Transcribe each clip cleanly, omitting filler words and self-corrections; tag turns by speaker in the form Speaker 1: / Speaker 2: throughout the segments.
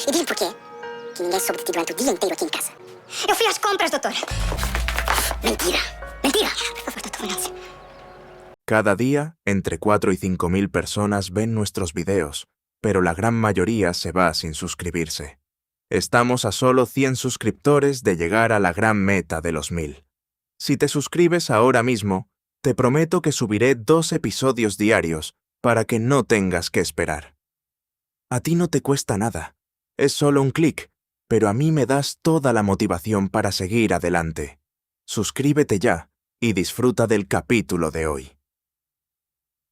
Speaker 1: E diz por quê que ninguém soube de ti durante o dia inteiro aqui em casa. Eu fui às compras, doutor. Mentira. Mentira. Por favor, doutor, não.
Speaker 2: Cada día, entre 4 y 5 mil personas ven nuestros videos, pero la gran mayoría se va sin suscribirse. Estamos a solo 100 suscriptores de llegar a la gran meta de los 1000. Si te suscribes ahora mismo, te prometo que subiré 2 episodios diarios para que no tengas que esperar. A ti no te cuesta nada, es solo un clic, pero a mí me das toda la motivación para seguir adelante. Suscríbete ya y disfruta del capítulo de hoy.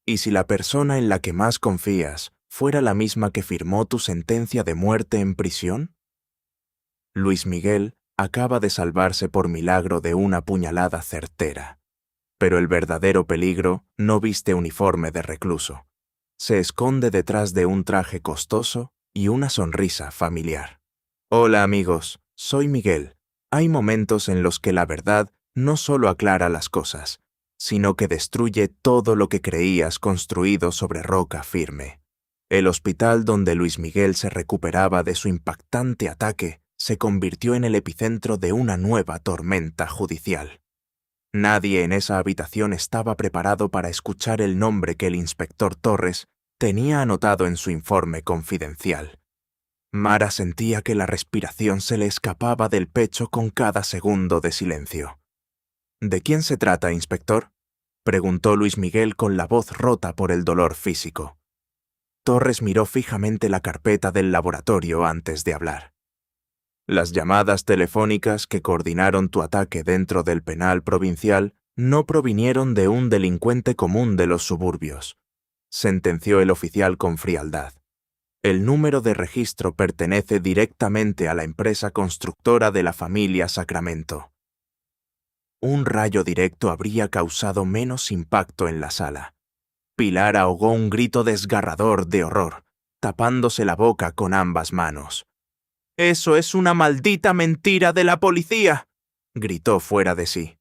Speaker 2: ¿Y si la persona en la que más confías fuera la misma que firmó tu sentencia de muerte en prisión? Luis Miguel acaba de salvarse por milagro de una puñalada certera. Pero el verdadero peligro no viste uniforme de recluso. Se esconde detrás de un traje costoso y una sonrisa familiar. Hola amigos, soy Miguel. Hay momentos en los que la verdad no solo aclara las cosas, sino que destruye todo lo que creías construido sobre roca firme. El hospital donde Luis Miguel se recuperaba de su impactante ataque se convirtió en el epicentro de una nueva tormenta judicial. Nadie en esa habitación estaba preparado para escuchar el nombre que el inspector Torres tenía anotado en su informe confidencial. Mara sentía que la respiración se le escapaba del pecho con cada segundo de silencio. ¿De quién se trata, inspector?, preguntó Luis Miguel con la voz rota por el dolor físico. Torres miró fijamente la carpeta del laboratorio antes de hablar. Las llamadas telefónicas que coordinaron tu ataque dentro del penal provincial no provinieron de un delincuente común de los suburbios, sentenció el oficial con frialdad. El número de registro pertenece directamente a la empresa constructora de la familia Sacramento. Un rayo directo habría causado menos impacto en la sala. Pilar ahogó un grito desgarrador de horror, tapándose la boca con ambas manos. «¡Eso es una maldita mentira de la policía!», gritó fuera de sí.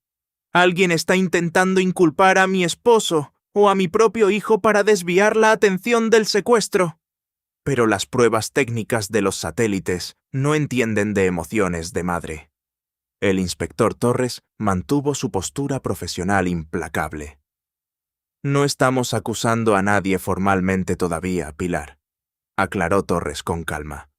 Speaker 2: «Alguien está intentando inculpar a mi esposo o a mi propio hijo para desviar la atención del secuestro. Pero las pruebas técnicas de los satélites no entienden de emociones de madre». El inspector Torres mantuvo su postura profesional implacable. «No estamos acusando a nadie formalmente todavía, Pilar», aclaró Torres con calma.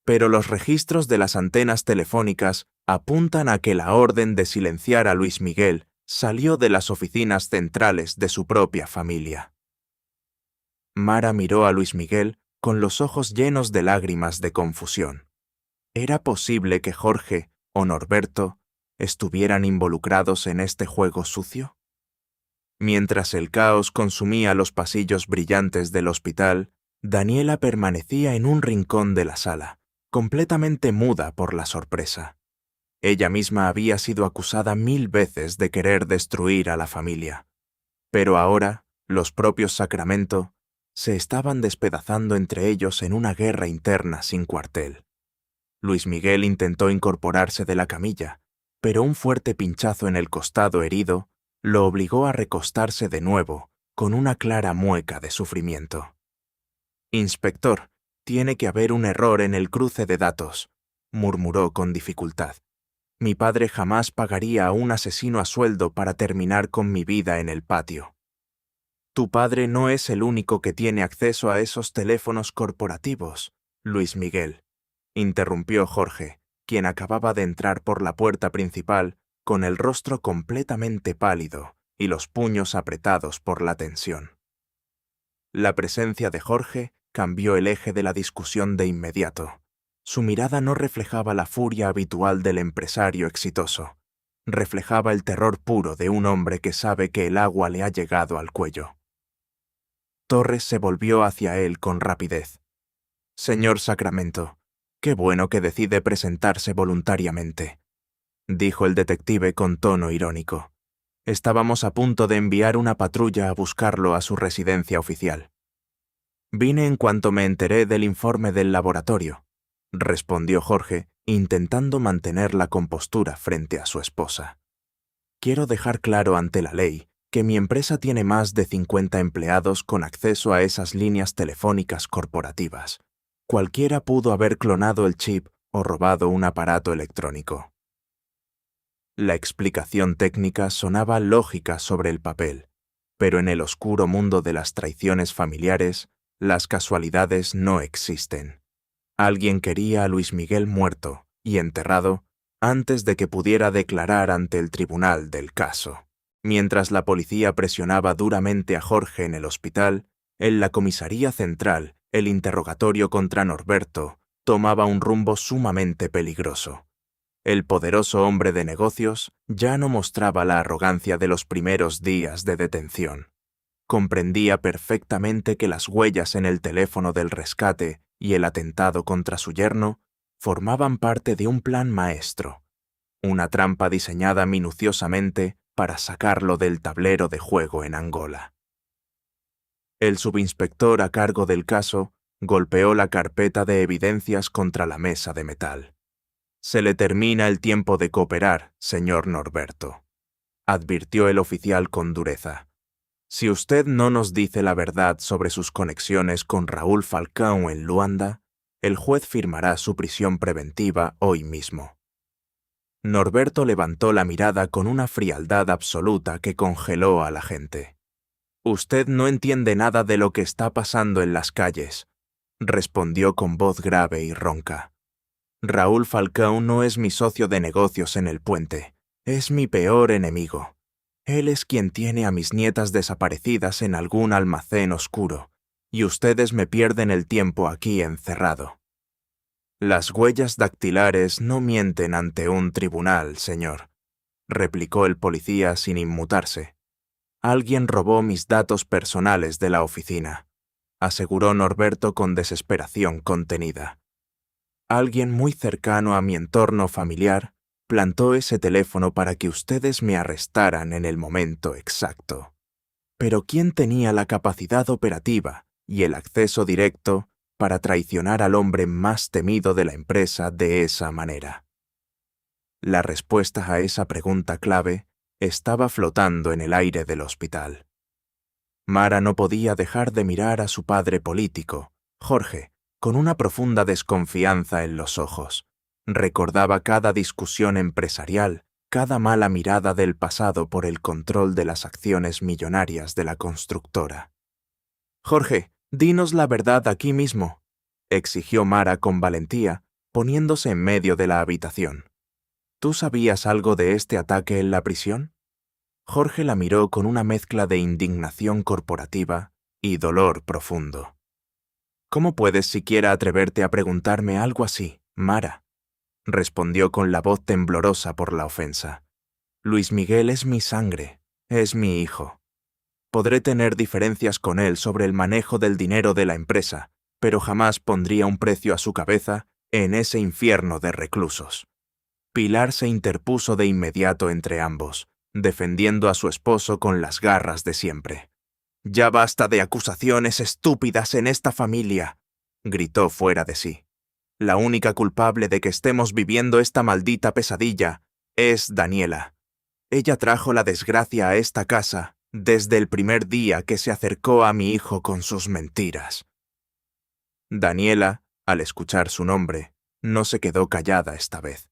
Speaker 2: «Pero los registros de las antenas telefónicas apuntan a que la orden de silenciar a Luis Miguel salió de las oficinas centrales de su propia familia». Mara miró a Luis Miguel con los ojos llenos de lágrimas de confusión. ¿Era posible que Jorge o Norberto estuvieran involucrados en este juego sucio? Mientras el caos consumía los pasillos brillantes del hospital, Daniela permanecía en un rincón de la sala, completamente muda por la sorpresa. Ella misma había sido acusada 1000 veces de querer destruir a la familia. Pero ahora, los propios Sacramento se estaban despedazando entre ellos en una guerra interna sin cuartel. Luis Miguel intentó incorporarse de la camilla, pero un fuerte pinchazo en el costado herido lo obligó a recostarse de nuevo, con una clara mueca de sufrimiento. «Inspector, tiene que haber un error en el cruce de datos», murmuró con dificultad. «Mi padre jamás pagaría a un asesino a sueldo para terminar con mi vida en el patio». «Tu padre no es el único que tiene acceso a esos teléfonos corporativos, Luis Miguel», interrumpió Jorge, quien acababa de entrar por la puerta principal con el rostro completamente pálido y los puños apretados por la tensión. La presencia de Jorge cambió el eje de la discusión de inmediato. Su mirada no reflejaba la furia habitual del empresario exitoso. Reflejaba el terror puro de un hombre que sabe que el agua le ha llegado al cuello. Torres se volvió hacia él con rapidez. «Señor Sacramento, qué bueno que decide presentarse voluntariamente», dijo el detective con tono irónico. «Estábamos a punto de enviar una patrulla a buscarlo a su residencia oficial». «Vine en cuanto me enteré del informe del laboratorio», respondió Jorge, intentando mantener la compostura frente a su esposa. «Quiero dejar claro ante la ley que mi empresa tiene más de 50 empleados con acceso a esas líneas telefónicas corporativas. Cualquiera pudo haber clonado el chip o robado un aparato electrónico. La explicación técnica sonaba lógica sobre el papel, pero en el oscuro mundo de las traiciones familiares, las casualidades no existen. Alguien quería a Luis Miguel muerto y enterrado antes de que pudiera declarar ante el tribunal del caso. Mientras la policía presionaba duramente a Jorge en el hospital, en la comisaría central, el interrogatorio contra Norberto tomaba un rumbo sumamente peligroso. El poderoso hombre de negocios ya no mostraba la arrogancia de los primeros días de detención. Comprendía perfectamente que las huellas en el teléfono del rescate y el atentado contra su yerno formaban parte de un plan maestro, una trampa diseñada minuciosamente para sacarlo del tablero de juego en Angola. El subinspector a cargo del caso golpeó la carpeta de evidencias contra la mesa de metal. «Se le termina el tiempo de cooperar, señor Norberto», advirtió el oficial con dureza. «Si usted no nos dice la verdad sobre sus conexiones con Raúl Falcão en Luanda, el juez firmará su prisión preventiva hoy mismo». Norberto levantó la mirada con una frialdad absoluta que congeló a la gente. «Usted no entiende nada de lo que está pasando en las calles», respondió con voz grave y ronca. «Raúl Falcão no es mi socio de negocios en el puente, es mi peor enemigo. Él es quien tiene a mis nietas desaparecidas en algún almacén oscuro, y ustedes me pierden el tiempo aquí encerrado». «Las huellas dactilares no mienten ante un tribunal, señor», replicó el policía sin inmutarse. «Alguien robó mis datos personales de la oficina», aseguró Norberto con desesperación contenida. «Alguien muy cercano a mi entorno familiar plantó ese teléfono para que ustedes me arrestaran en el momento exacto. Pero ¿quién tenía la capacidad operativa y el acceso directo para traicionar al hombre más temido de la empresa de esa manera?» La respuesta a esa pregunta clave estaba flotando en el aire del hospital. Mara no podía dejar de mirar a su padre político, Jorge, con una profunda desconfianza en los ojos. Recordaba cada discusión empresarial, cada mala mirada del pasado por el control de las acciones millonarias de la constructora. «Jorge, dinos la verdad aquí mismo», exigió Mara con valentía, poniéndose en medio de la habitación. «¿Tú sabías algo de este ataque en la prisión?» Jorge la miró con una mezcla de indignación corporativa y dolor profundo. «¿Cómo puedes siquiera atreverte a preguntarme algo así, Mara?», respondió con la voz temblorosa por la ofensa. «Luis Miguel es mi sangre, es mi hijo. Podré tener diferencias con él sobre el manejo del dinero de la empresa, pero jamás pondría un precio a su cabeza en ese infierno de reclusos». Pilar se interpuso de inmediato entre ambos, defendiendo a su esposo con las garras de siempre. «Ya basta de acusaciones estúpidas en esta familia», gritó fuera de sí. «La única culpable de que estemos viviendo esta maldita pesadilla es Daniela. Ella trajo la desgracia a esta casa desde el primer día que se acercó a mi hijo con sus mentiras». Daniela, al escuchar su nombre, no se quedó callada esta vez.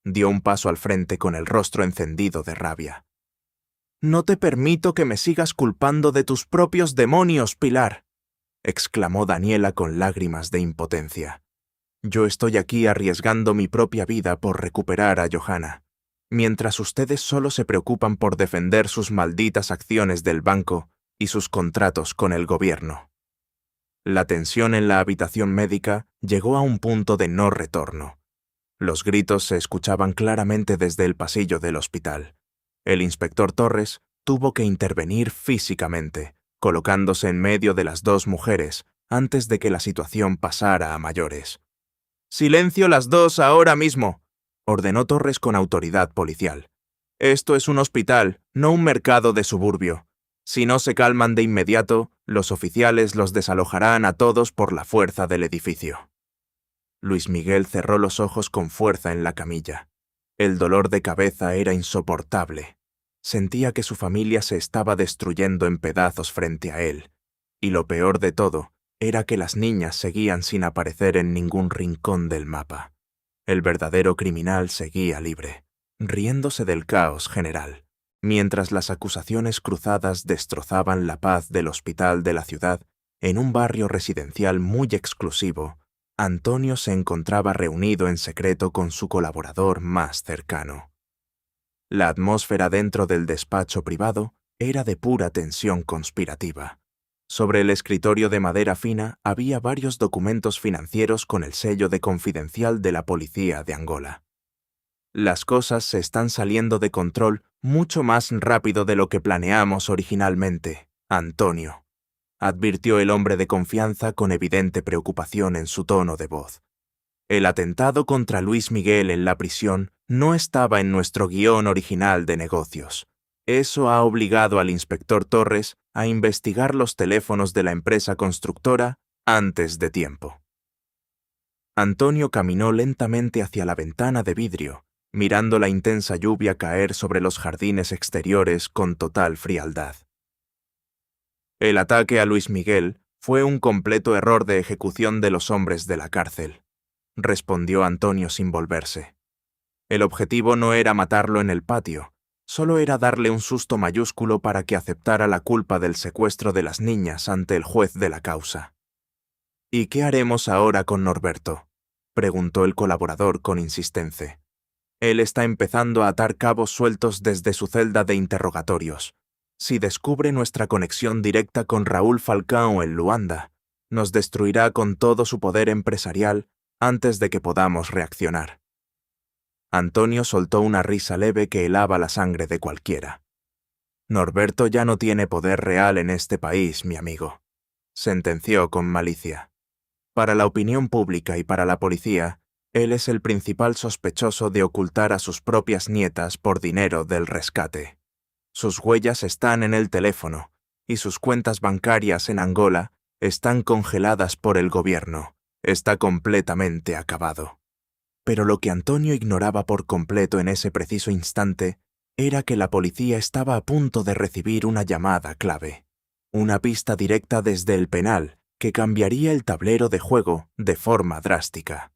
Speaker 2: Dio un paso al frente con el rostro encendido de rabia. «No te permito que me sigas culpando de tus propios demonios, Pilar», exclamó Daniela con lágrimas de impotencia. «Yo estoy aquí arriesgando mi propia vida por recuperar a Johanna, mientras ustedes solo se preocupan por defender sus malditas acciones del banco y sus contratos con el gobierno». La tensión en la habitación médica llegó a un punto de no retorno. Los gritos se escuchaban claramente desde el pasillo del hospital. El inspector Torres tuvo que intervenir físicamente, colocándose en medio de las dos mujeres antes de que la situación pasara a mayores. «Silencio las dos ahora mismo», ordenó Torres con autoridad policial. «Esto es un hospital, no un mercado de suburbio. Si no se calman de inmediato, los oficiales los desalojarán a todos por la fuerza del edificio». Luis Miguel cerró los ojos con fuerza en la camilla. El dolor de cabeza era insoportable. Sentía que su familia se estaba destruyendo en pedazos frente a él, y lo peor de todo era que las niñas seguían sin aparecer en ningún rincón del mapa. El verdadero criminal seguía libre, riéndose del caos general, mientras las acusaciones cruzadas destrozaban la paz del hospital de la ciudad. En un barrio residencial muy exclusivo, Antonio se encontraba reunido en secreto con su colaborador más cercano. La atmósfera dentro del despacho privado era de pura tensión conspirativa. Sobre el escritorio de madera fina había varios documentos financieros con el sello de confidencial de la policía de Angola. Las cosas se están saliendo de control mucho más rápido de lo que planeamos originalmente, Antonio, advirtió el hombre de confianza con evidente preocupación en su tono de voz. El atentado contra Luis Miguel en la prisión no estaba en nuestro guión original de negocios. Eso ha obligado al inspector Torres a investigar los teléfonos de la empresa constructora antes de tiempo. Antonio caminó lentamente hacia la ventana de vidrio, mirando la intensa lluvia caer sobre los jardines exteriores con total frialdad. El ataque a Luis Miguel fue un completo error de ejecución de los hombres de la cárcel, respondió Antonio sin volverse. El objetivo no era matarlo en el patio, solo era darle un susto mayúsculo para que aceptara la culpa del secuestro de las niñas ante el juez de la causa. ¿Y qué haremos ahora con Norberto?, preguntó el colaborador con insistencia. Él está empezando a atar cabos sueltos desde su celda de interrogatorios. Si descubre nuestra conexión directa con Raúl Falcão en Luanda, nos destruirá con todo su poder empresarial antes de que podamos reaccionar. Antonio soltó una risa leve que helaba la sangre de cualquiera. Norberto ya no tiene poder real en este país, mi amigo, sentenció con malicia. Para la opinión pública y para la policía, él es el principal sospechoso de ocultar a sus propias nietas por dinero del rescate. Sus huellas están en el teléfono y sus cuentas bancarias en Angola están congeladas por el gobierno. Está completamente acabado. Pero lo que Antonio ignoraba por completo en ese preciso instante era que la policía estaba a punto de recibir una llamada clave, una pista directa desde el penal que cambiaría el tablero de juego de forma drástica.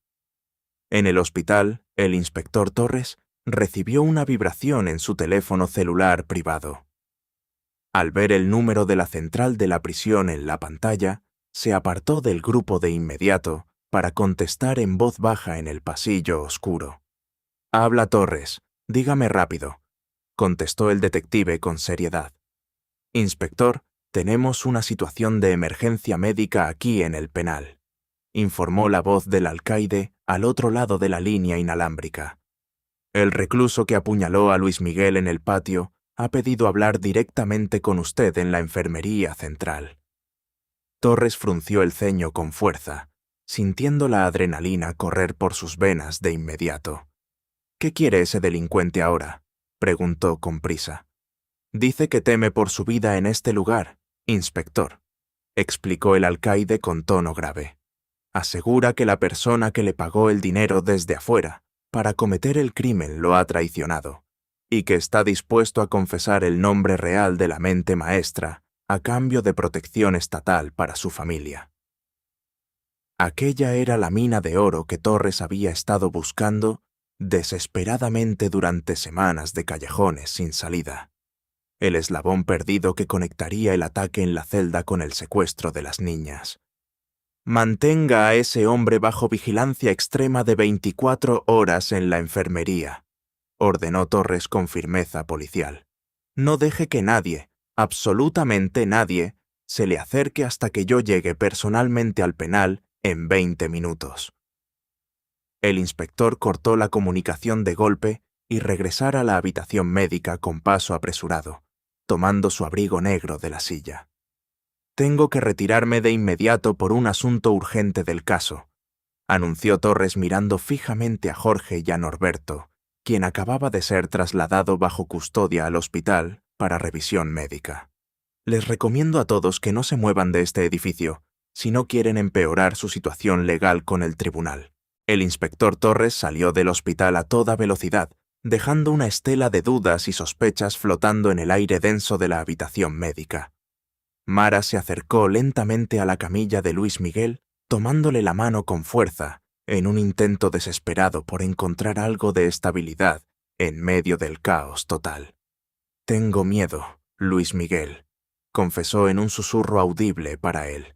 Speaker 2: En el hospital, el inspector Torres recibió una vibración en su teléfono celular privado. Al ver el número de la central de la prisión en la pantalla, se apartó del grupo de inmediato para contestar en voz baja en el pasillo oscuro. «Habla Torres, dígame rápido», contestó el detective con seriedad. «Inspector, tenemos una situación de emergencia médica aquí en el penal», informó la voz del alcaide al otro lado de la línea inalámbrica. «El recluso que apuñaló a Luis Miguel en el patio ha pedido hablar directamente con usted en la enfermería central». Torres frunció el ceño con fuerza, sintiendo la adrenalina correr por sus venas de inmediato. «¿Qué quiere ese delincuente ahora?», preguntó con prisa. «Dice que teme por su vida en este lugar, inspector», explicó el alcaide con tono grave. «Asegura que la persona que le pagó el dinero desde afuera para cometer el crimen lo ha traicionado, y que está dispuesto a confesar el nombre real de la mente maestra a cambio de protección estatal para su familia». Aquella era la mina de oro que Torres había estado buscando desesperadamente durante semanas de callejones sin salida. El eslabón perdido que conectaría el ataque en la celda con el secuestro de las niñas. «Mantenga a ese hombre bajo vigilancia extrema de 24 horas en la enfermería», ordenó Torres con firmeza policial. «No deje que nadie, absolutamente nadie, se le acerque hasta que yo llegue personalmente al penal en 20 minutos. El inspector cortó la comunicación de golpe y regresara a la habitación médica con paso apresurado, tomando su abrigo negro de la silla. «Tengo que retirarme de inmediato por un asunto urgente del caso», anunció Torres mirando fijamente a Jorge y a Norberto, quien acababa de ser trasladado bajo custodia al hospital para revisión médica. «Les recomiendo a todos que no se muevan de este edificio si no quieren empeorar su situación legal con el tribunal». El inspector Torres salió del hospital a toda velocidad, dejando una estela de dudas y sospechas flotando en el aire denso de la habitación médica. Mara se acercó lentamente a la camilla de Luis Miguel, tomándole la mano con fuerza, en un intento desesperado por encontrar algo de estabilidad en medio del caos total. «Tengo miedo, Luis Miguel», confesó en un susurro audible para él.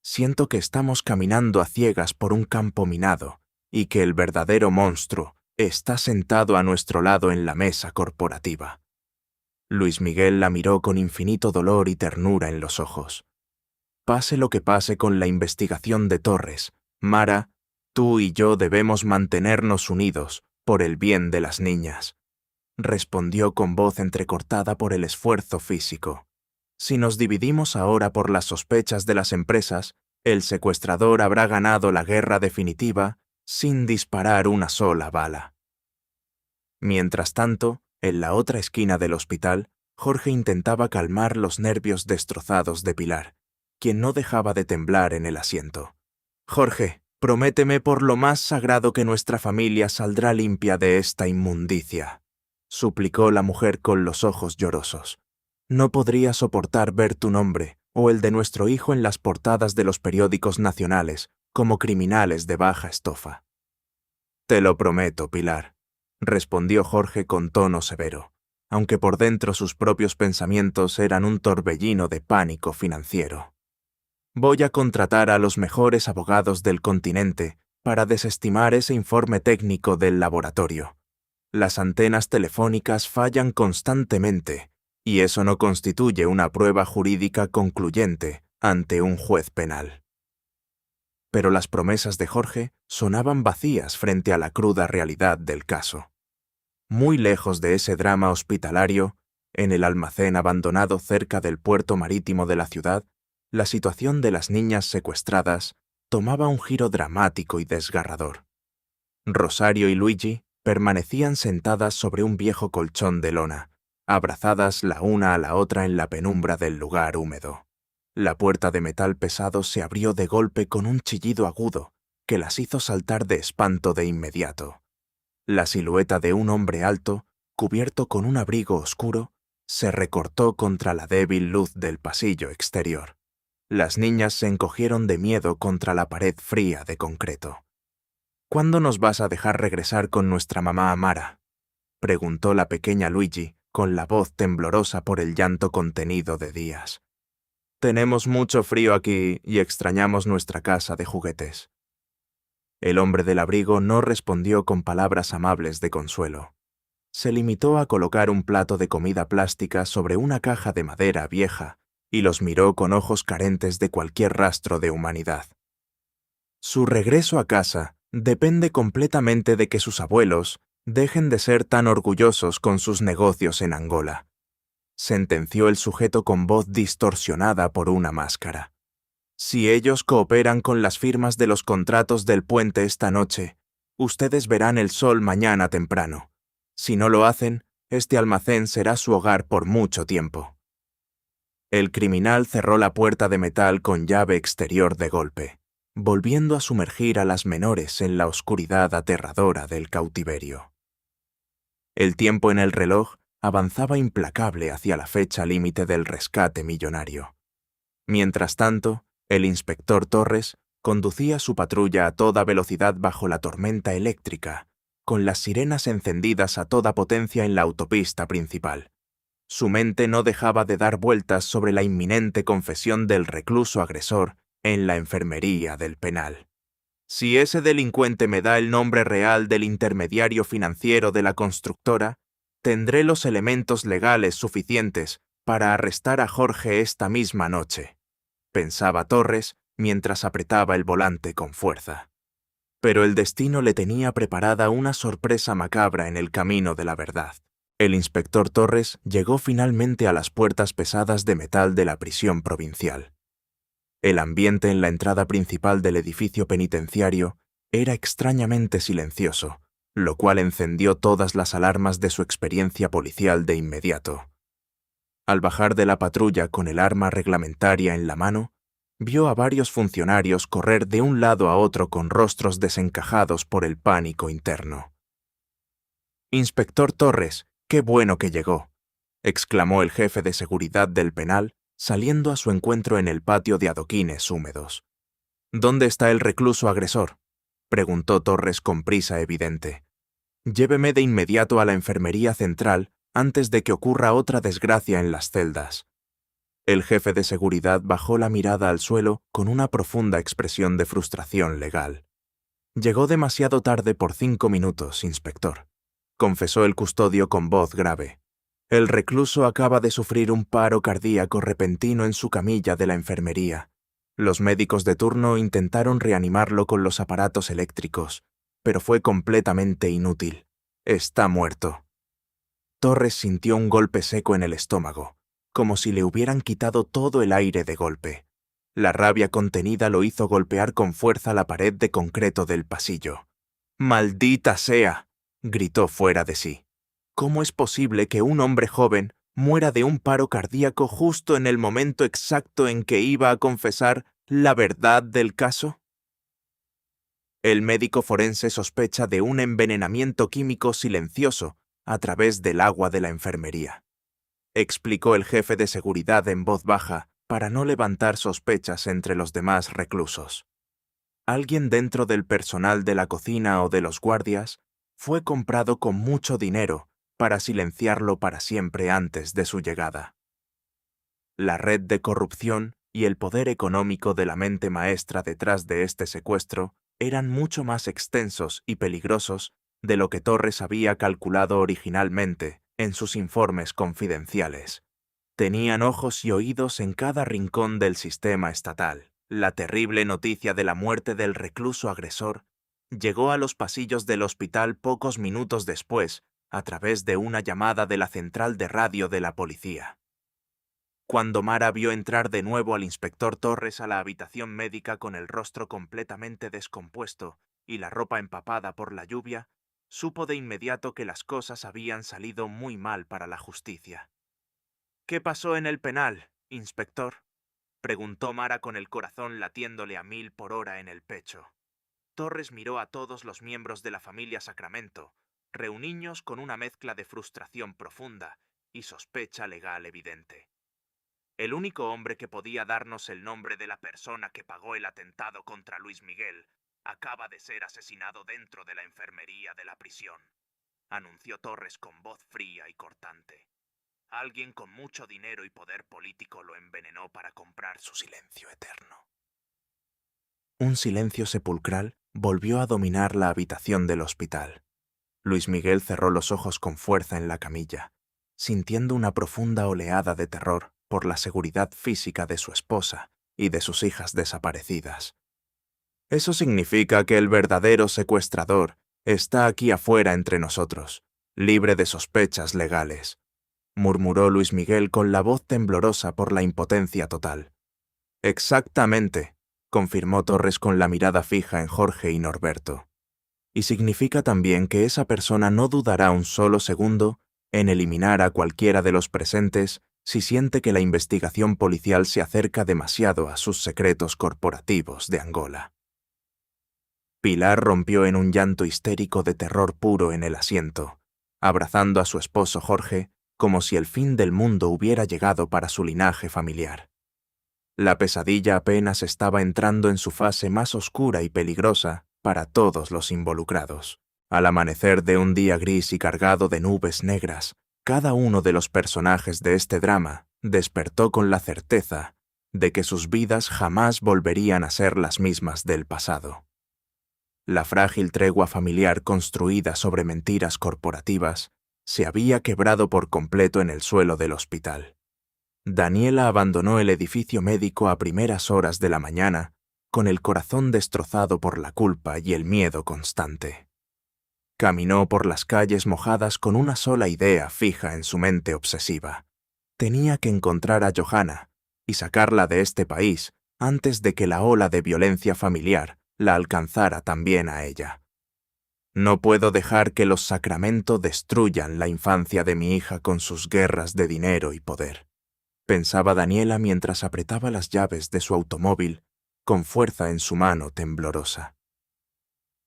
Speaker 2: «Siento que estamos caminando a ciegas por un campo minado y que el verdadero monstruo está sentado a nuestro lado en la mesa corporativa». Luis Miguel la miró con infinito dolor y ternura en los ojos. «Pase lo que pase con la investigación de Torres, Mara, tú y yo debemos mantenernos unidos por el bien de las niñas», respondió con voz entrecortada por el esfuerzo físico. «Si nos dividimos ahora por las sospechas de las empresas, el secuestrador habrá ganado la guerra definitiva sin disparar una sola bala». Mientras tanto, en la otra esquina del hospital, Jorge intentaba calmar los nervios destrozados de Pilar, quien no dejaba de temblar en el asiento. «Jorge, prométeme por lo más sagrado que nuestra familia saldrá limpia de esta inmundicia», suplicó la mujer con los ojos llorosos. «No podría soportar ver tu nombre o el de nuestro hijo en las portadas de los periódicos nacionales como criminales de baja estofa». «Te lo prometo, Pilar», respondió Jorge con tono severo, aunque por dentro sus propios pensamientos eran un torbellino de pánico financiero. «Voy a contratar a los mejores abogados del continente para desestimar ese informe técnico del laboratorio. Las antenas telefónicas fallan constantemente, y eso no constituye una prueba jurídica concluyente ante un juez penal». Pero las promesas de Jorge sonaban vacías frente a la cruda realidad del caso. Muy lejos de ese drama hospitalario, en el almacén abandonado cerca del puerto marítimo de la ciudad, la situación de las niñas secuestradas tomaba un giro dramático y desgarrador. Rosario y Luigi permanecían sentadas sobre un viejo colchón de lona, abrazadas la una a la otra en la penumbra del lugar húmedo. La puerta de metal pesado se abrió de golpe con un chillido agudo que las hizo saltar de espanto de inmediato. La silueta de un hombre alto, cubierto con un abrigo oscuro, se recortó contra la débil luz del pasillo exterior. Las niñas se encogieron de miedo contra la pared fría de concreto. «¿Cuándo nos vas a dejar regresar con nuestra mamá Mara?», preguntó la pequeña Luigi, con la voz temblorosa por el llanto contenido de días. «Tenemos mucho frío aquí y extrañamos nuestra casa de juguetes». El hombre del abrigo no respondió con palabras amables de consuelo. Se limitó a colocar un plato de comida plástica sobre una caja de madera vieja y los miró con ojos carentes de cualquier rastro de humanidad. «Su regreso a casa depende completamente de que sus abuelos dejen de ser tan orgullosos con sus negocios en Angola», sentenció el sujeto con voz distorsionada por una máscara. «Si ellos cooperan con las firmas de los contratos del puente esta noche, ustedes verán el sol mañana temprano. Si no lo hacen, este almacén será su hogar por mucho tiempo». El criminal cerró la puerta de metal con llave exterior de golpe, volviendo a sumergir a las menores en la oscuridad aterradora del cautiverio. El tiempo en el reloj avanzaba implacable hacia la fecha límite del rescate millonario. Mientras tanto, el inspector Torres conducía su patrulla a toda velocidad bajo la tormenta eléctrica, con las sirenas encendidas a toda potencia en la autopista principal. Su mente no dejaba de dar vueltas sobre la inminente confesión del recluso agresor en la enfermería del penal. «Si ese delincuente me da el nombre real del intermediario financiero de la constructora, tendré los elementos legales suficientes para arrestar a Jorge esta misma noche», pensaba Torres mientras apretaba el volante con fuerza. Pero el destino le tenía preparada una sorpresa macabra en el camino de la verdad. El inspector Torres llegó finalmente a las puertas pesadas de metal de la prisión provincial. El ambiente en la entrada principal del edificio penitenciario era extrañamente silencioso, lo cual encendió todas las alarmas de su experiencia policial de inmediato. Al bajar de la patrulla con el arma reglamentaria en la mano, vio a varios funcionarios correr de un lado a otro con rostros desencajados por el pánico interno. «Inspector Torres, qué bueno que llegó», exclamó el jefe de seguridad del penal, saliendo a su encuentro en el patio de adoquines húmedos. «¿Dónde está el recluso agresor?», preguntó Torres con prisa evidente. «Lléveme de inmediato a la enfermería central antes de que ocurra otra desgracia en las celdas». El jefe de seguridad bajó la mirada al suelo con una profunda expresión de frustración legal. «Llegó demasiado tarde por 5 minutos, inspector», confesó el custodio con voz grave. «El recluso acaba de sufrir un paro cardíaco repentino en su camilla de la enfermería. Los médicos de turno intentaron reanimarlo con los aparatos eléctricos, pero fue completamente inútil. Está muerto». Torres sintió un golpe seco en el estómago, como si le hubieran quitado todo el aire de golpe. La rabia contenida lo hizo golpear con fuerza la pared de concreto del pasillo. «¡Maldita sea!», gritó fuera de sí. «¿Cómo es posible que un hombre joven muera de un paro cardíaco justo en el momento exacto en que iba a confesar la verdad del caso?» El médico forense sospecha de un envenenamiento químico silencioso a través del agua de la enfermería, explicó el jefe de seguridad en voz baja para no levantar sospechas entre los demás reclusos. Alguien dentro del personal de la cocina o de los guardias fue comprado con mucho dinero para silenciarlo para siempre antes de su llegada. La red de corrupción y el poder económico de la mente maestra detrás de este secuestro eran mucho más extensos y peligrosos de lo que Torres había calculado originalmente en sus informes confidenciales. Tenían ojos y oídos en cada rincón del sistema estatal. La terrible noticia de la muerte del recluso agresor llegó a los pasillos del hospital pocos minutos después a través de una llamada de la central de radio de la policía. Cuando Mara vio entrar de nuevo al inspector Torres a la habitación médica con el rostro completamente descompuesto y la ropa empapada por la lluvia, supo de inmediato que las cosas habían salido muy mal para la justicia. «¿Qué pasó en el penal, inspector?», preguntó Mara con el corazón latiéndole a 1000 por hora en el pecho. Torres miró a todos los miembros de la familia Sacramento, reuniños con una mezcla de frustración profunda y sospecha legal evidente. «El único hombre que podía darnos el nombre de la persona que pagó el atentado contra Luis Miguel acaba de ser asesinado dentro de la enfermería de la prisión», anunció Torres con voz fría y cortante. «Alguien con mucho dinero y poder político lo envenenó para comprar su silencio eterno». Un silencio sepulcral volvió a dominar la habitación del hospital. Luis Miguel cerró los ojos con fuerza en la camilla, sintiendo una profunda oleada de terror por la seguridad física de su esposa y de sus hijas desaparecidas. «Eso significa que el verdadero secuestrador está aquí afuera entre nosotros, libre de sospechas legales», murmuró Luis Miguel con la voz temblorosa por la impotencia total. «Exactamente», confirmó Torres con la mirada fija en Jorge y Norberto. «Y significa también que esa persona no dudará un solo segundo en eliminar a cualquiera de los presentes si siente que la investigación policial se acerca demasiado a sus secretos corporativos de Angola». Pilar rompió en un llanto histérico de terror puro en el asiento, abrazando a su esposo Jorge como si el fin del mundo hubiera llegado para su linaje familiar. La pesadilla apenas estaba entrando en su fase más oscura y peligrosa para todos los involucrados. Al amanecer de un día gris y cargado de nubes negras, cada uno de los personajes de este drama despertó con la certeza de que sus vidas jamás volverían a ser las mismas del pasado. La frágil tregua familiar construida sobre mentiras corporativas se había quebrado por completo en el suelo del hospital. Daniela abandonó el edificio médico a primeras horas de la mañana, con el corazón destrozado por la culpa y el miedo constante. Caminó por las calles mojadas con una sola idea fija en su mente obsesiva. Tenía que encontrar a Johanna y sacarla de este país antes de que la ola de violencia familiar la alcanzara también a ella. «No puedo dejar que los Sacramento destruyan la infancia de mi hija con sus guerras de dinero y poder», pensaba Daniela mientras apretaba las llaves de su automóvil con fuerza en su mano temblorosa.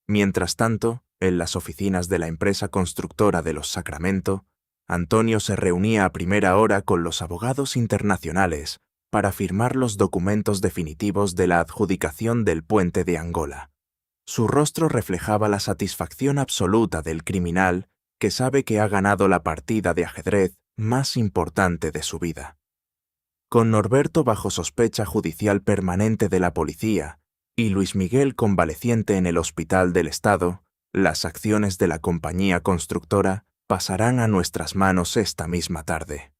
Speaker 2: Mientras tanto, en las oficinas de la empresa constructora de los Sacramento, Antonio se reunía a primera hora con los abogados internacionales para firmar los documentos definitivos de la adjudicación del puente de Angola. Su rostro reflejaba la satisfacción absoluta del criminal que sabe que ha ganado la partida de ajedrez más importante de su vida. Con Norberto bajo sospecha judicial permanente de la policía y Luis Miguel convaleciente en el Hospital del Estado, las acciones de la compañía constructora pasarán a nuestras manos esta misma tarde,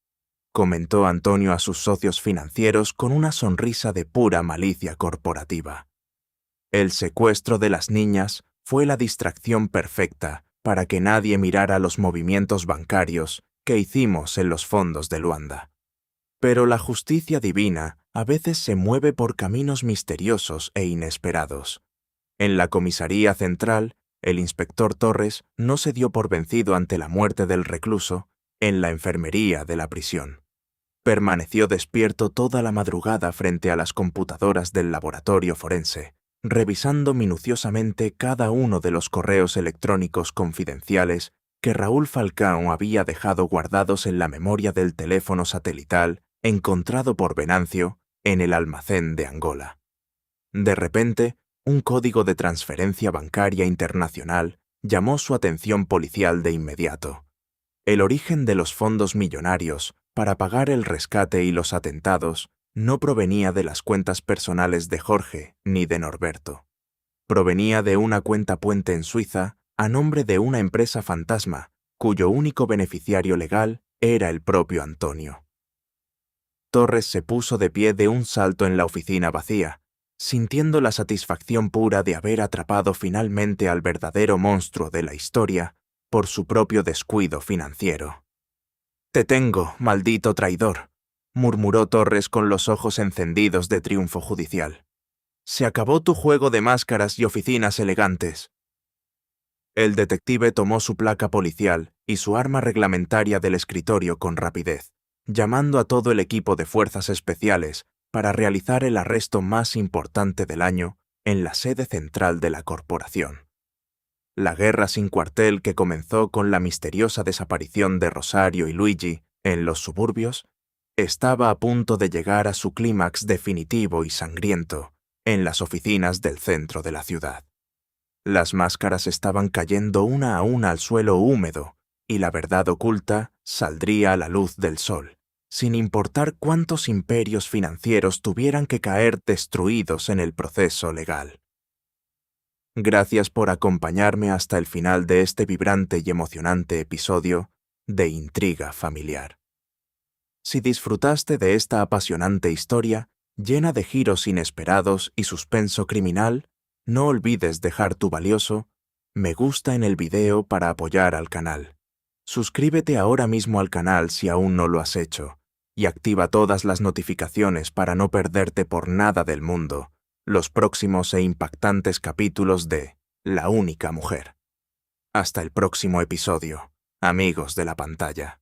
Speaker 2: comentó Antonio a sus socios financieros con una sonrisa de pura malicia corporativa. El secuestro de las niñas fue la distracción perfecta para que nadie mirara los movimientos bancarios que hicimos en los fondos de Luanda. Pero la justicia divina a veces se mueve por caminos misteriosos e inesperados. En la comisaría central, el inspector Torres no se dio por vencido ante la muerte del recluso en la enfermería de la prisión. Permaneció despierto toda la madrugada frente a las computadoras del laboratorio forense, revisando minuciosamente cada uno de los correos electrónicos confidenciales que Raúl Falcão había dejado guardados en la memoria del teléfono satelital encontrado por Venancio en el almacén de Angola. De repente, un código de transferencia bancaria internacional llamó su atención policial de inmediato. El origen de los fondos millonarios para pagar el rescate y los atentados no provenía de las cuentas personales de Jorge ni de Norberto. Provenía de una cuenta puente en Suiza a nombre de una empresa fantasma, cuyo único beneficiario legal era el propio Antonio. Torres se puso de pie de un salto en la oficina vacía, sintiendo la satisfacción pura de haber atrapado finalmente al verdadero monstruo de la historia por su propio descuido financiero. «Te tengo, maldito traidor», murmuró Torres con los ojos encendidos de triunfo judicial. «Se acabó tu juego de máscaras y oficinas elegantes». El detective tomó su placa policial y su arma reglamentaria del escritorio con rapidez, llamando a todo el equipo de fuerzas especiales para realizar el arresto más importante del año en la sede central de la corporación. La guerra sin cuartel que comenzó con la misteriosa desaparición de Rosario y Luigi en los suburbios estaba a punto de llegar a su clímax definitivo y sangriento en las oficinas del centro de la ciudad. Las máscaras estaban cayendo una a una al suelo húmedo y la verdad oculta saldría a la luz del sol, sin importar cuántos imperios financieros tuvieran que caer destruidos en el proceso legal. Gracias por acompañarme hasta el final de este vibrante y emocionante episodio de Intriga Familiar. Si disfrutaste de esta apasionante historia, llena de giros inesperados y suspenso criminal, no olvides dejar tu valioso me gusta en el video para apoyar al canal. Suscríbete ahora mismo al canal si aún no lo has hecho y activa todas las notificaciones para no perderte por nada del mundo los próximos e impactantes capítulos de La única mujer. Hasta el próximo episodio, amigos de la pantalla.